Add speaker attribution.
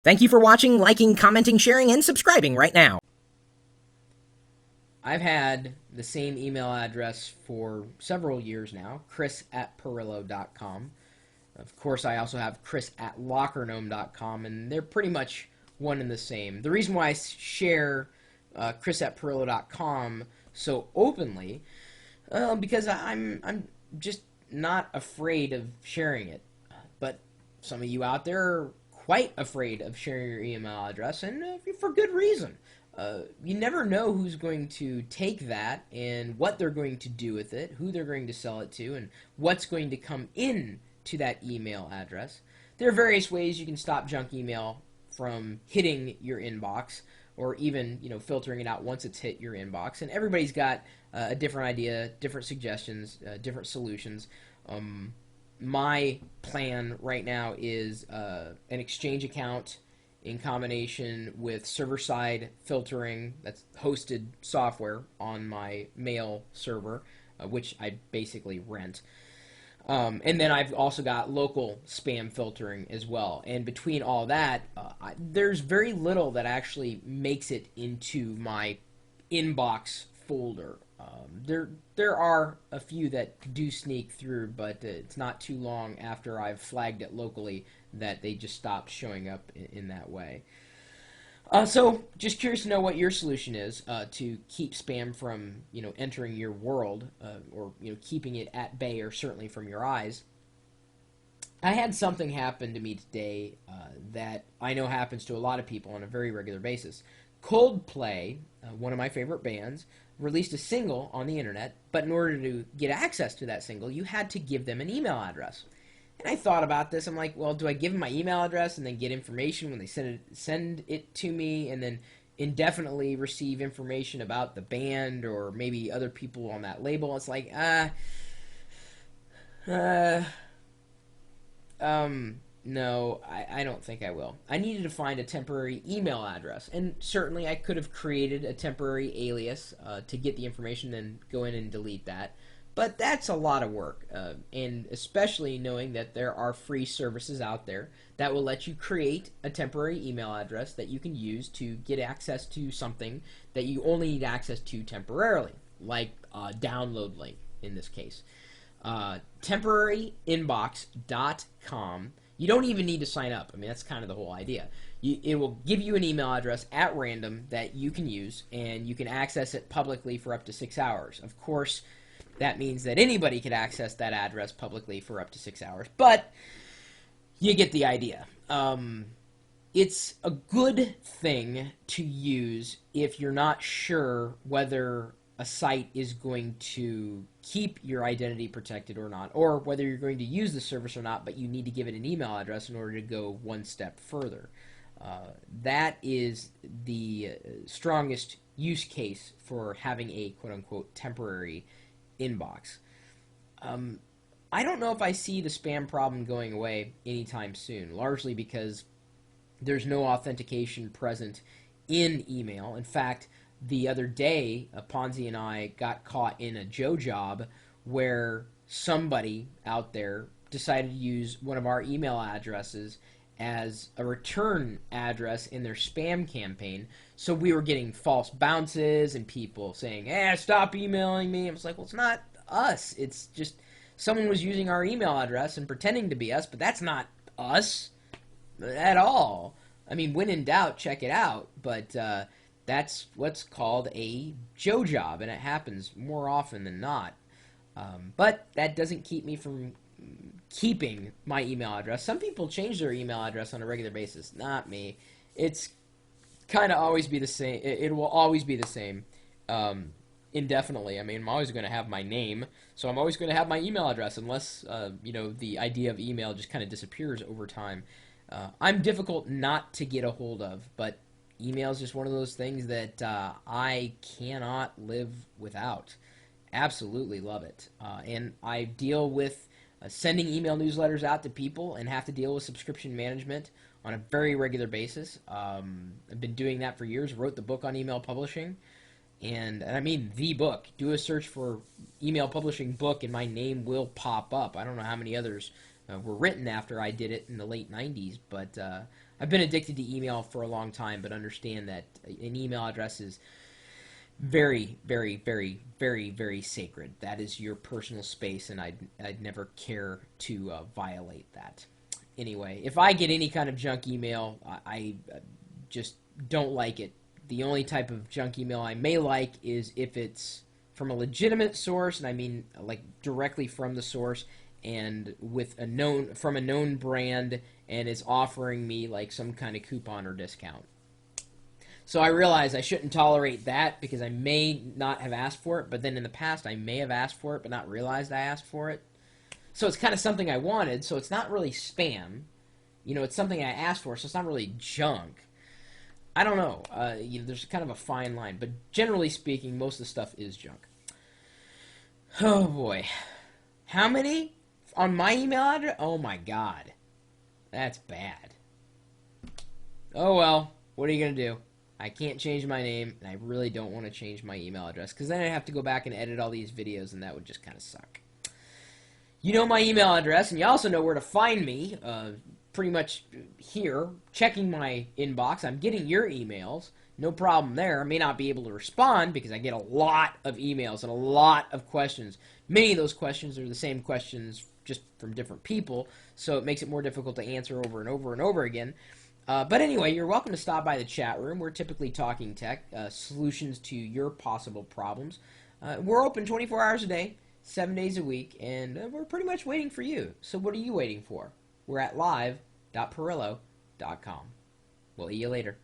Speaker 1: Thank you for watching, liking, commenting, sharing, and subscribing right now.
Speaker 2: I've had the same email address for several years now, chris@pirillo.com. Of course, I also have chris@lockergnome.com, and they're pretty much one and the same. The reason why I share chris@pirillo.com so openly, because I'm just not afraid of sharing it. But some of you out there are quite afraid of sharing your email address, and for good reason. You never know who's going to take that and what they're going to do with it, who they're going to sell it to, and what's going to come in to that email address. There are various ways you can stop junk email from hitting your inbox, or even filtering it out once it's hit your inbox. And everybody's got a different idea, different suggestions, different solutions. My plan right now is an Exchange account in combination with server-side filtering. That's hosted software on my mail server, which I basically rent. And then I've also got local spam filtering as well. And between all that, there's very little that actually makes it into my inbox folder. There are a few that do sneak through, but it's not too long after I've flagged it locally that they just stop showing up in that way. So, just curious to know what your solution is to keep spam from entering your world, or keeping it at bay, or certainly from your eyes. I had something happen to me today that I know happens to a lot of people on a very regular basis. Coldplay, one of my favorite bands, released a single on the internet, but in order to get access to that single, you had to give them an email address. And I thought about this. I'm like, well, do I give them my email address and then get information when they send it to me, and then indefinitely receive information about the band or maybe other people on that label? It's like, uh, no, I don't think I will. I needed to find a temporary email address, and certainly I could have created a temporary alias to get the information and go in and delete that. But that's a lot of work, and especially knowing that there are free services out there that will let you create a temporary email address that you can use to get access to something that you only need access to temporarily, like a download link in this case. Temporaryinbox.com. You don't even need to sign up. I mean, that's kind of the whole idea. It will give you an email address at random that you can use, and you can access it publicly for up to 6 hours. Of course, that means that anybody could access that address publicly for up to 6 hours, but you get the idea. It's a good thing to use if you're not sure whether a site is going to keep your identity protected or not, or whether you're going to use the service or not, but you need to give it an email address in order to go one step further. That is the strongest use case for having a quote-unquote temporary inbox. I don't know if I see the spam problem going away anytime soon, largely because there's no authentication present in email. In fact, the other day, Ponzi and I got caught in a Joe job where somebody out there decided to use one of our email addresses as a return address in their spam campaign. So we were getting false bounces and people saying, "Hey, stop emailing me." I was like, well, it's not us. It's just someone was using our email address and pretending to be us, but that's not us at all. I mean, when in doubt, check it out. But that's what's called a Joe job, and it happens more often than not. But that doesn't keep me from keeping my email address. Some people change their email address on a regular basis. Not me. It's kind of always be the same. It will always be the same, indefinitely. I mean, I'm always going to have my name, so I'm always going to have my email address, unless the idea of email just kind of disappears over time. I'm difficult not to get a hold of, but email is just one of those things that I cannot live without. Absolutely love it. And I deal with sending email newsletters out to people and have to deal with subscription management on a very regular basis. I've been doing that for years. Wrote the book on email publishing. And I mean the book. Do a search for email publishing book and my name will pop up. I don't know how many others were written after I did it in the late 90s, but I've been addicted to email for a long time, but understand that an email address is very, very, very, very, very sacred. That is your personal space, and I'd never care to violate that. Anyway, if I get any kind of junk email, I just don't like it. The only type of junk email I may like is if it's from a legitimate source, and I mean like directly from the source, and with a known brand, and is offering me like some kind of coupon or discount. So I realize I shouldn't tolerate that because I may not have asked for it, but then in the past I may have asked for it but not realized I asked for it. So it's kind of something I wanted, so it's not really spam. You know, it's something I asked for, so it's not really junk. I don't know. There's kind of a fine line, but generally speaking, most of the stuff is junk. Oh boy. How many on my email address? Oh my god. That's bad. Oh well, what are you going to do? I can't change my name, and I really don't want to change my email address, because then I'd have to go back and edit all these videos, and that would just kind of suck. You know my email address, and you also know where to find me, pretty much here, checking my inbox. I'm getting your emails, no problem there. I may not be able to respond, because I get a lot of emails and a lot of questions. Many of those questions are the same questions, just from different people, so it makes it more difficult to answer over and over and over again. But anyway, you're welcome to stop by the chat room. We're typically talking tech, solutions to your possible problems. We're open 24 hours a day, 7 days a week, and we're pretty much waiting for you. So what are you waiting for? We're at live.pirillo.com. We'll see you later.